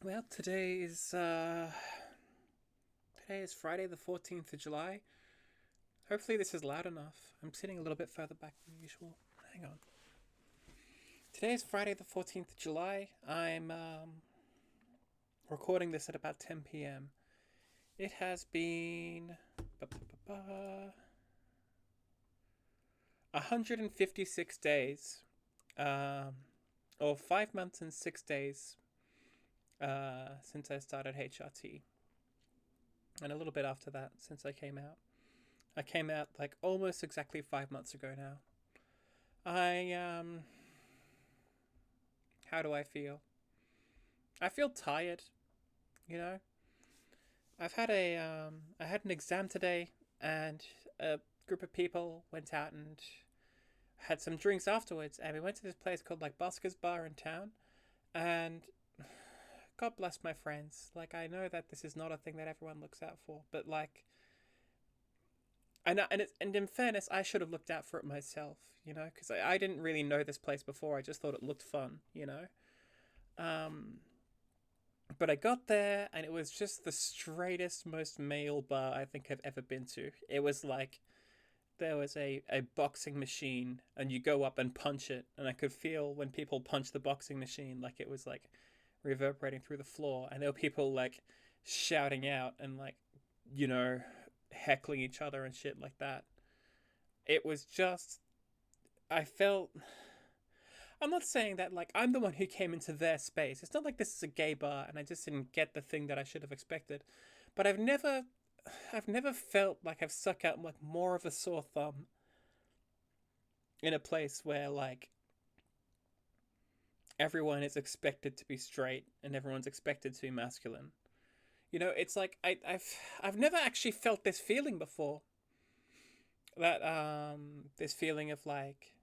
Well, today is Friday the 14th of July. Hopefully this is loud enough. I'm sitting a little bit further back than usual. Hang on. Today is Friday the 14th of July. I'm recording this at about 10 p.m. It has been 156 days, or 5 months and 6 days since I started HRT, and a little bit after that since I came out. I came out like almost exactly 5 months ago now. I How do I feel? I feel tired. You know, I had an exam today, and a group of people went out and had some drinks afterwards, and we went to this place called like Busker's Bar in town, and God bless my friends. Like, I know that this is not a thing that everyone looks out for, but like, and in fairness, I should have looked out for it myself, because I didn't really know this place before. I just thought it looked fun. Um, but I got there, and it was just the straightest, most male bar I think I've ever been to. It was like there was a boxing machine, and you go up and punch it, and I could feel when people punch the boxing machine, like it was like reverberating through the floor, and there were people like shouting out and like, you know, heckling each other and shit like that. It was just, I felt. I'm not saying that like I'm the one who came into their space. It's not like this is a gay bar and I just didn't get the thing that I should have expected. But I've never felt like I've stuck out like more of a sore thumb in a place where like everyone is expected to be straight and everyone's expected to be masculine. It's like I've never actually felt this feeling before. That this feeling of like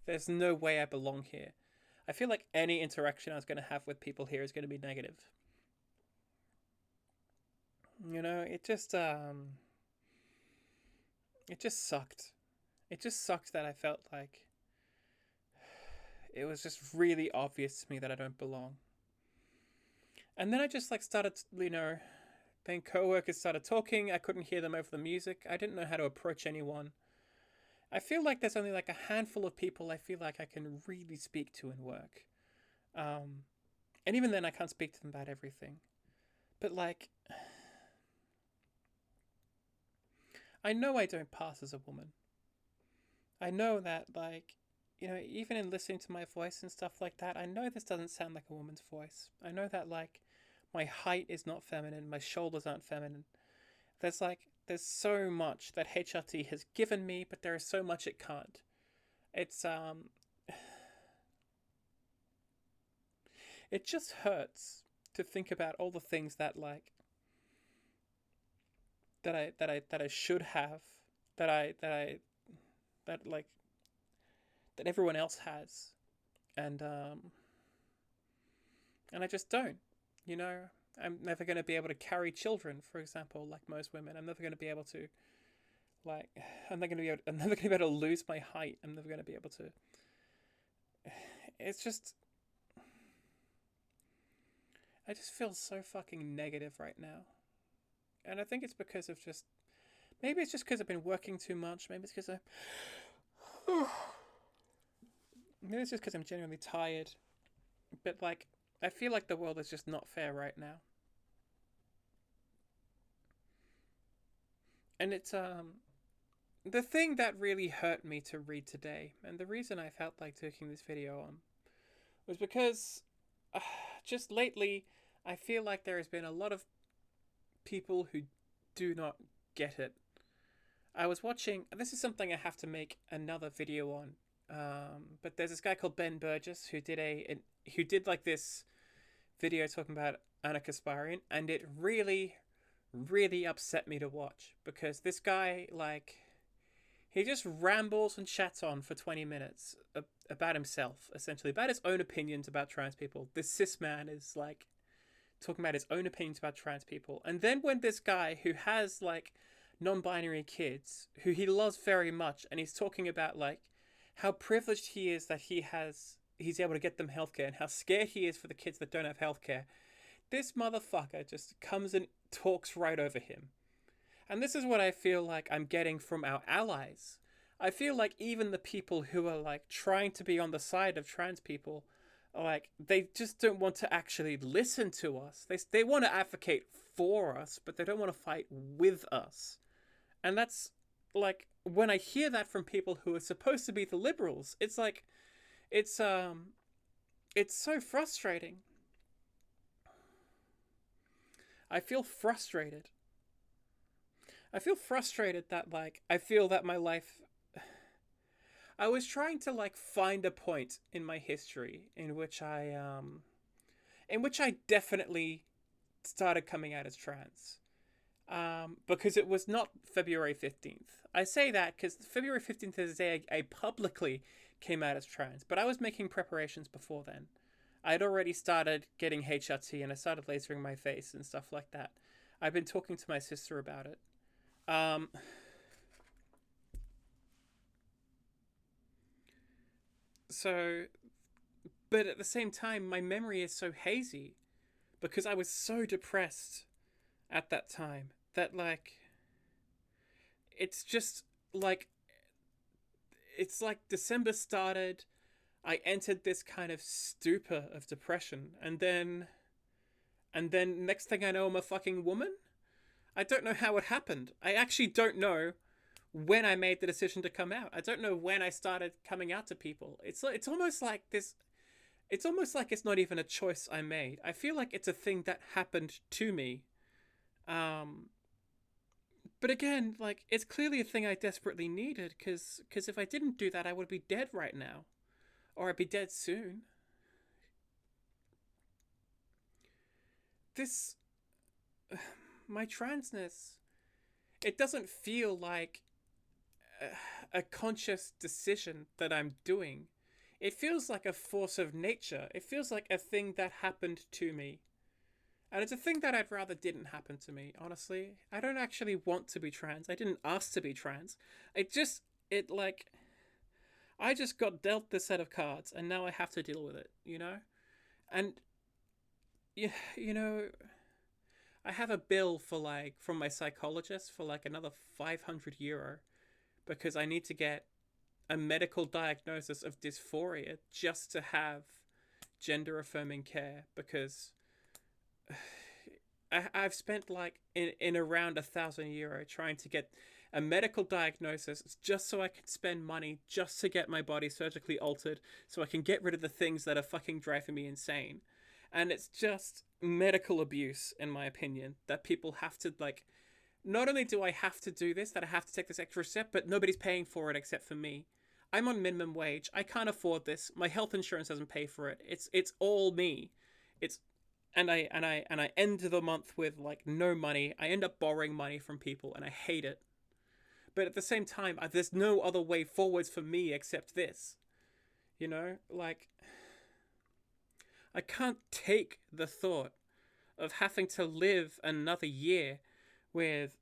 there's no way I belong here. I feel like any interaction I was going to have with people here is going to be negative. It just sucked. It just sucked that I felt like it was just really obvious to me that I don't belong. And then I just like started, then coworkers started talking. I couldn't hear them over the music. I didn't know how to approach anyone. I feel like there's only like a handful of people I feel like I can really speak to in work. Um, and even then, I can't speak to them about everything. But like, I know I don't pass as a woman. I know that, like, even in listening to my voice and stuff like that, I know this doesn't sound like a woman's voice. I know that, like, my height is not feminine, my shoulders aren't feminine. There's so much that HRT has given me, but there is so much it can't. It's, it just hurts to think about all the things that, like, that I should have, that I, that I, that, like, that everyone else has. And, and I just don't. You know, I'm never going to be able to carry children, for example, like most women. I'm never going to be able to, like, I'm never going to be able to lose my height. I'm never going to be able to. It's just, I just feel so fucking negative right now, and I think it's because of just, maybe it's just because I've been working too much. Maybe it's because maybe it's just because I'm genuinely tired. But like, I feel like the world is just not fair right now, and it's the thing that really hurt me to read today, and the reason I felt like taking this video on, was because uh, just lately I feel like there has been a lot of people who do not get it. I was watching. This is something I have to make another video on. But there's this guy called Ben Burgess who did like this video talking about Anna Kasparian, and it really, really upset me to watch because this guy, like, he just rambles and chats on for 20 minutes about himself, essentially, about his own opinions about trans people. This cis man is like talking about his own opinions about trans people. And then when this guy who has like non-binary kids who he loves very much, and he's talking about like how privileged he is that he's able to get them healthcare, and how scared he is for the kids that don't have healthcare. this motherfucker just comes and talks right over him. And this is what I feel like I'm getting from our allies. I feel like even the people who are like trying to be on the side of trans people, like they just don't want to actually listen to us. They want to advocate for us, but they don't want to fight with us. And that's like when I hear that from people who are supposed to be the liberals, it's like it's it's so frustrating. I feel frustrated. I feel frustrated that like I feel that my life I was trying to like find a point in my history in which I definitely started coming out as trans. Because it was not February 15th. I say that because February 15th is the day I publicly came out as trans, but I was making preparations before then. I'd already started getting HRT and I started lasering my face and stuff like that. I've been talking to my sister about it. Um, so, but at the same time, my memory is so hazy because I was so depressed at that time that, like, it's just like, it's like December started. I entered this kind of stupor of depression, and then next thing I know, I'm a fucking woman. I don't know how it happened. I actually don't know when I made the decision to come out. I don't know when I started coming out to people. It's almost like this. It's almost like it's not even a choice I made. I feel like it's a thing that happened to me. Um, but again, like it's clearly a thing I desperately needed because if I didn't do that, I would be dead right now, or I'd be dead soon. This my transness. It doesn't feel like a conscious decision that I'm doing. It feels like a force of nature. It feels like a thing that happened to me. And it's a thing that I'd rather didn't happen to me, honestly. I don't actually want to be trans. I didn't ask to be trans. It like, I just got dealt this set of cards and now I have to deal with it, you know? And, you know, I have a bill for like, from my psychologist for like another €500 because I need to get a medical diagnosis of dysphoria just to have gender affirming care because I've spent like in around €1,000 trying to get a medical diagnosis just so I can spend money just to get my body surgically altered so I can get rid of the things that are fucking driving me insane. And it's just medical abuse, in my opinion, that people have to like. Not only do I have to do this, that I have to take this extra step, but nobody's paying for it except for me. I'm on minimum wage. I can't afford this. My health insurance doesn't pay for it. It's all me. It's and I end the month with like no money. I end up borrowing money from people and I hate it. But at the same time, there's no other way forwards for me except this. You know, like I can't take the thought of having to live another year with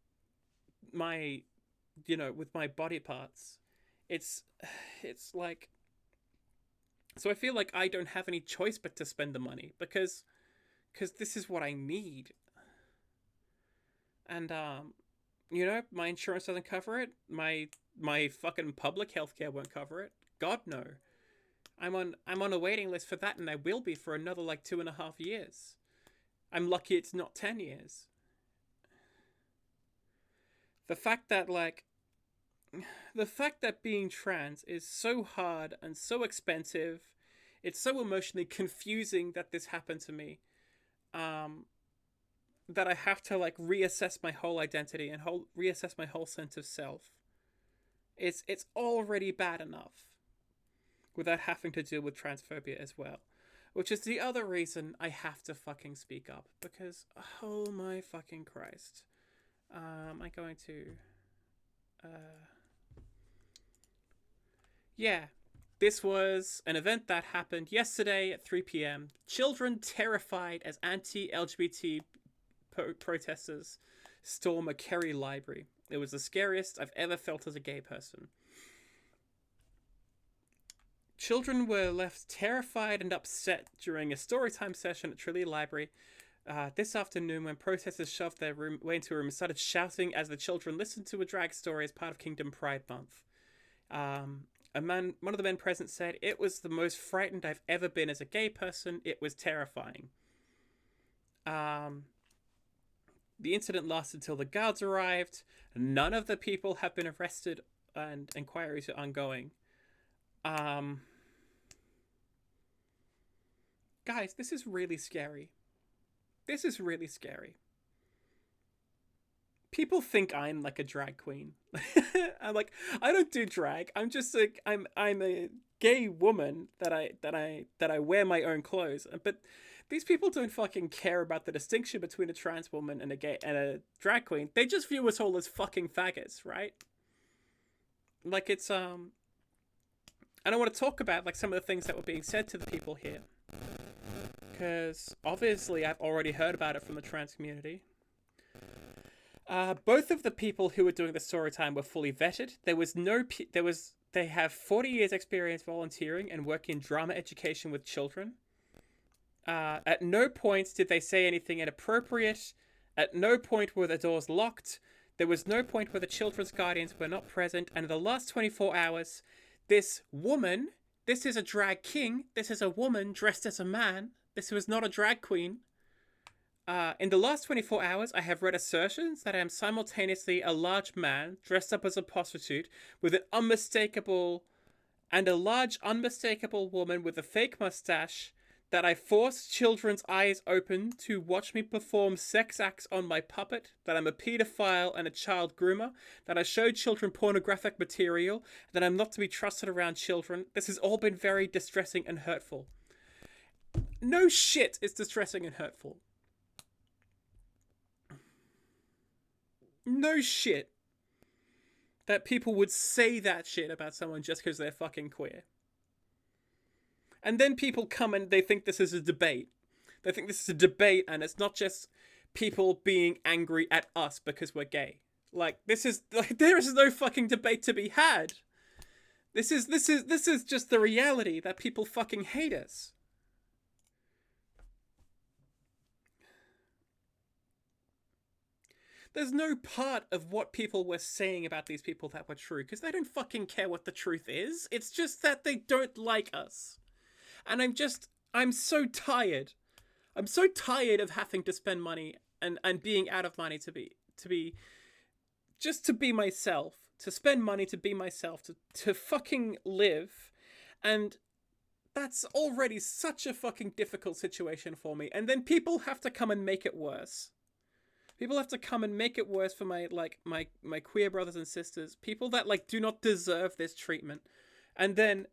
my with my body parts. it's it's like, so I feel like I don't have any choice but to spend the money because this is what I need. And my insurance doesn't cover it. My fucking public healthcare won't cover it. God no. I'm on a waiting list for that, and I will be for another like 2.5 years. I'm lucky it's not 10 years. The fact that like the fact that being trans is so hard and so expensive, it's so emotionally confusing that this happened to me. Um, that I have to like reassess my whole identity and reassess my whole sense of self. It's already bad enough without having to deal with transphobia as well. Which is the other reason I have to fucking speak up. Because, oh my fucking Christ. I'm going to... Yeah. This was an event that happened yesterday at 3 p.m. Children terrified as anti-LGBT protesters storm a Kerry library. It was the scariest I've ever felt as a gay person. Children were left terrified and upset during a storytime session at Tralee Library This afternoon, when protesters shoved their way into a room and started shouting as the children listened to a drag story as part of Kingdom Pride Month. One of the men present said, "It was the most frightened I've ever been as a gay person. It was terrifying." The incident lasted until the guards arrived. None of the people have been arrested, and inquiries are ongoing. Guys, this is really scary. This is really scary. People think I'm like a drag queen. I'm like, I don't do drag. I'm just like I'm a gay woman that I wear my own clothes. But these people don't fucking care about the distinction between a trans woman and a drag queen. They just view us all as fucking faggots, right? Like it's and I want to talk about like some of the things that were being said to the people here. Because obviously I've already heard about it from the trans community. Both of the people who were doing the story time were fully vetted. They have 40 years experience volunteering and working in drama education with children. At no point did they say anything inappropriate. At no point were the doors locked. There was no point where the children's guardians were not present. And in the last 24 hours, this is a drag king. This is a woman dressed as a man. This was not a drag queen. In the last 24 hours, I have read assertions that I am simultaneously a large man dressed up as a prostitute with a large unmistakable woman with a fake mustache, that I forced children's eyes open to watch me perform sex acts on my puppet, that I'm a pedophile and a child groomer, that I showed children pornographic material, that I'm not to be trusted around children. This has all been very distressing and hurtful. No shit, it's distressing and hurtful. No shit that people would say that shit about someone just because they're fucking queer. And then people come and they think this is a debate. They think this is a debate and it's not just people being angry at us because we're gay. Like, there is no fucking debate to be had. This is just the reality that people fucking hate us. There's no part of what people were saying about these people that were true, because they don't fucking care what the truth is. It's just that they don't like us. And I'm so tired. I'm so tired of having to spend money and being out of money to be myself, to spend money to be myself, to fucking live. And that's already such a fucking difficult situation for me. And then people have to come and make it worse. People have to come and make it worse for my queer brothers and sisters. People that like do not deserve this treatment. And then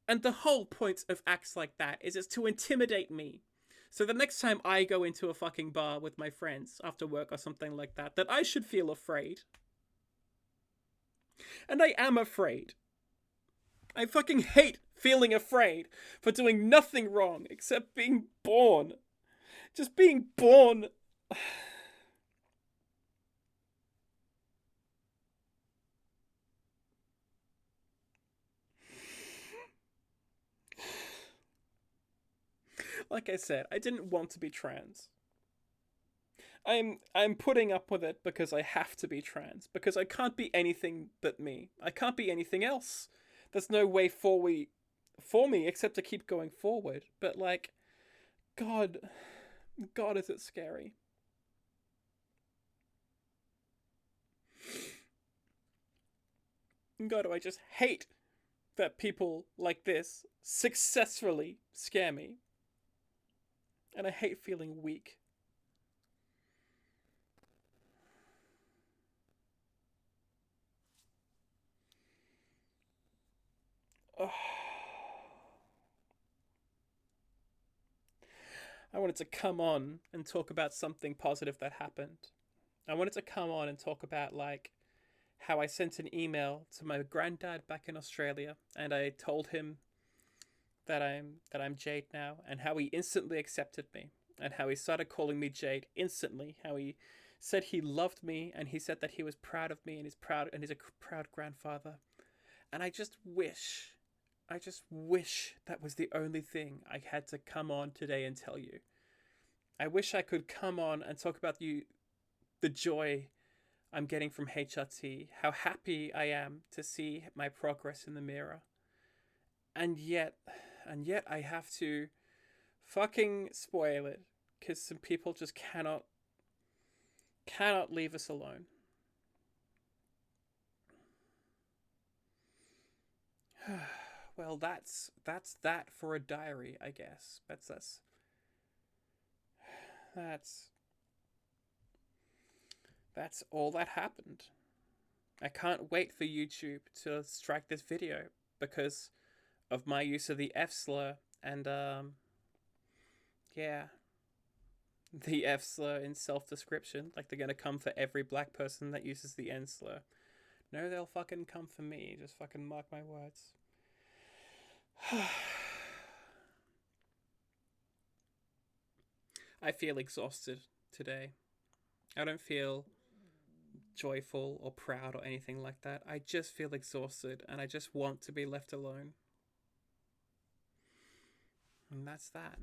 and the whole point of acts like that is it's to intimidate me. So the next time I go into a fucking bar with my friends after work or something like that I should feel afraid. And I am afraid. I fucking hate feeling afraid for doing nothing wrong except being born. Just being born. Like I said, I didn't want to be trans. I'm putting up with it because I have to be trans, because I can't be anything but me. I can't be anything else. There's no way for me except to keep going forward. But like, God is it scary. God, do I just hate that people like this successfully scare me. And I hate feeling weak. Ugh. I wanted to come on and talk about something positive that happened. I wanted to come on and talk about like how I sent an email to my granddad back in Australia and I told him that I'm Jade now, and how he instantly accepted me, and how he started calling me Jade instantly, how he said he loved me, and he said that he was proud of me and he's a proud grandfather. And I just wish that was the only thing I had to come on today and tell you. I wish I could come on and talk about the joy I'm getting from HRT, how happy I am to see my progress in the mirror. And yet, I have to fucking spoil it because some people just cannot leave us alone. Well, that's that for a diary, I guess. That's that's all that happened. I can't wait for YouTube to strike this video because of my use of the F slur and yeah, the F slur in self description. Like they're gonna come for every black person that uses the N slur. No, they'll fucking come for me. Just fucking mark my words. I feel exhausted today. I don't feel joyful or proud or anything like that. I just feel exhausted and I just want to be left alone. And that's that.